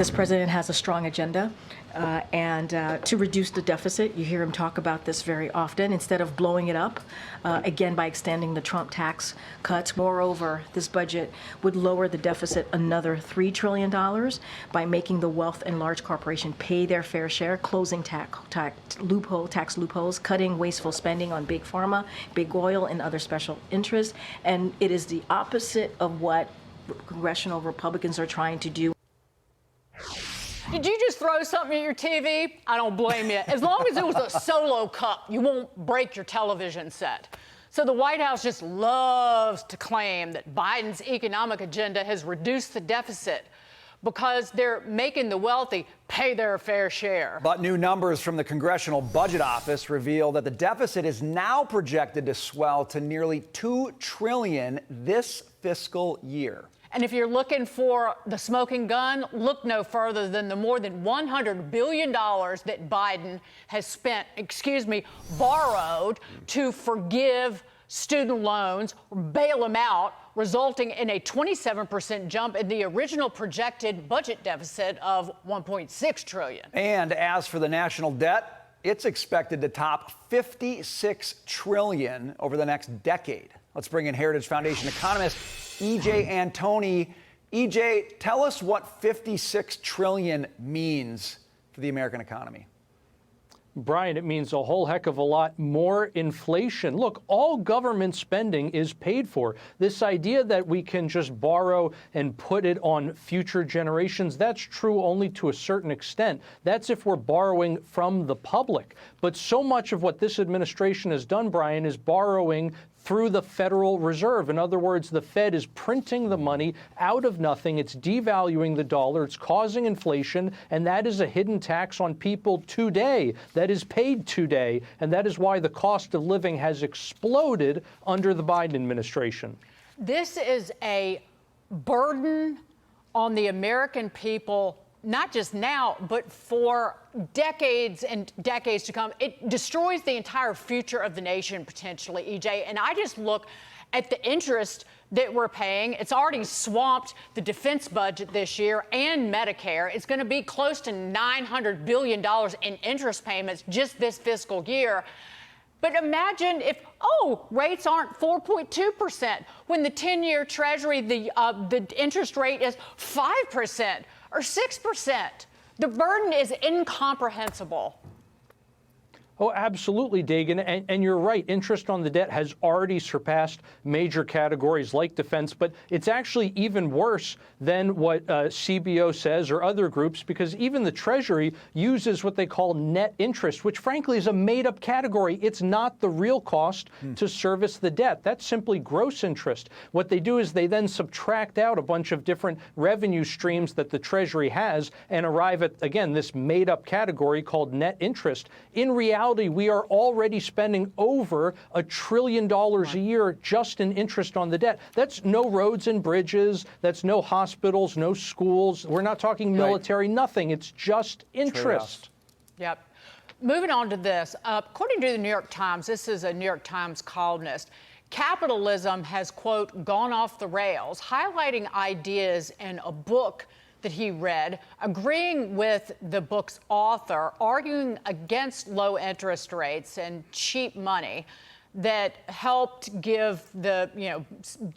This president has a strong agenda and to reduce the deficit. You hear him talk about this very often instead of blowing it up, again, by extending the Trump tax cuts. Moreover, this budget would lower the deficit another $3 trillion by making the wealth and large corporation pay their fair share, closing tax loopholes, cutting wasteful spending on big pharma, big oil, and other special interests. And it is the opposite of what congressional Republicans are trying to do. Did you just throw something at your TV? I don't blame you. As long as it was a solo cup, you won't break your television set. So the White House just loves to claim that Biden's economic agenda has reduced the deficit because they're making the wealthy pay their fair share. But new numbers from the Congressional Budget Office reveal that the deficit is now projected to swell to nearly $2 trillion this fiscal year. And if you're looking for the smoking gun, look no further than the more than $100 billion that Biden has borrowed to forgive student loans, bail them out, resulting in a 27% jump in the original projected budget deficit of $1.6 trillion. And as for the national debt, it's expected to top $56 trillion over the next decade. Let's bring in Heritage Foundation economist EJ Antoni. EJ, tell us what $56 trillion means for the American economy. Brian, it means a whole heck of a lot more inflation. Look, all government spending is paid for. This idea that we can just borrow and put it on future generations, that's true only to a certain extent. That's if we're borrowing from the public. But so much of what this administration has done, Brian, is borrowing through the Federal Reserve. In other words, the Fed is printing the money out of nothing. It's devaluing the dollar. It's causing inflation. And that is a hidden tax on people today that is paid today. And that is why the cost of living has exploded under the Biden administration. This is a burden on the American people, not just now, but for decades and decades to come. It destroys the entire future of the nation, potentially, EJ. And I just look at the interest that we're paying. It's already swamped the defense budget this year and Medicare. It's going to be close to $900 billion in interest payments just this fiscal year. But imagine if, rates aren't 4.2%, when the 10-year Treasury, the interest rate is 5% or 6%. The burden is incomprehensible. Oh, absolutely, Dagan. And you're right. Interest on the debt has already surpassed major categories like defense. But it's actually even worse than what CBO says or other groups, because even the Treasury uses what they call net interest, which frankly is a made-up category. It's not the real cost to service the debt. That's simply gross interest. What they do is they then subtract out a bunch of different revenue streams that the Treasury has and arrive at, again, this made-up category called net interest. In reality, we are already spending over $1 trillion a year just in interest on the debt. That's no roads and bridges. That's no hospitals, no schools. We're not talking military, nothing. It's just interest. Yep. Moving on to this. According to the New York Times, this is a New York Times columnist, capitalism has, quote, gone off the rails, highlighting ideas in a book that he read, agreeing with the book's author, arguing against low interest rates and cheap money that helped give the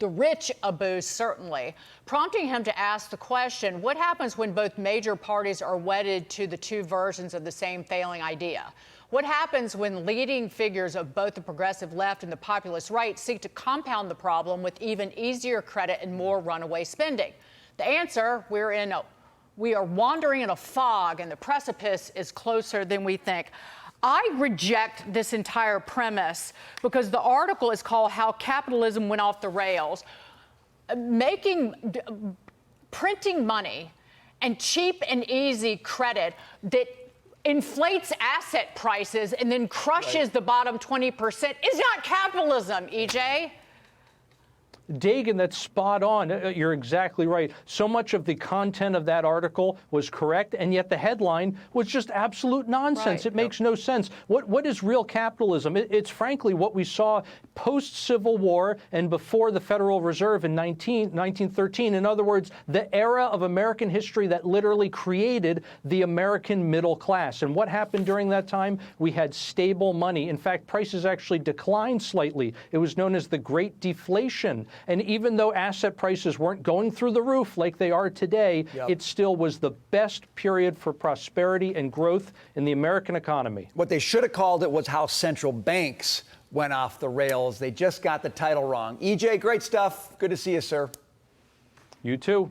rich a boost, certainly, prompting him to ask the question, what happens when both major parties are wedded to the two versions of the same failing idea? What happens when leading figures of both the progressive left and the populist right seek to compound the problem with even easier credit and more runaway spending? The answer, we are wandering in a fog, and the precipice is closer than we think. I reject this entire premise because the article is called How Capitalism Went Off the Rails. Printing money and cheap and easy credit that inflates asset prices and then crushes the bottom 20% is not capitalism, EJ. Dagan, that's spot on. You're exactly right. So much of the content of that article was correct, and yet the headline was just absolute nonsense. Right. It makes no sense. What is real capitalism? It's frankly what we saw post-Civil War and before the Federal Reserve in 1913. In other words, the era of American history that literally created the American middle class. And what happened during that time? We had stable money. In fact, prices actually declined slightly. It was known as the Great Deflation. And even though asset prices weren't going through the roof like they are today, it still was the best period for prosperity and growth in the American economy. What they should have called it was how central banks went off the rails. They just got the title wrong. EJ, great stuff. Good to see you, sir. You too.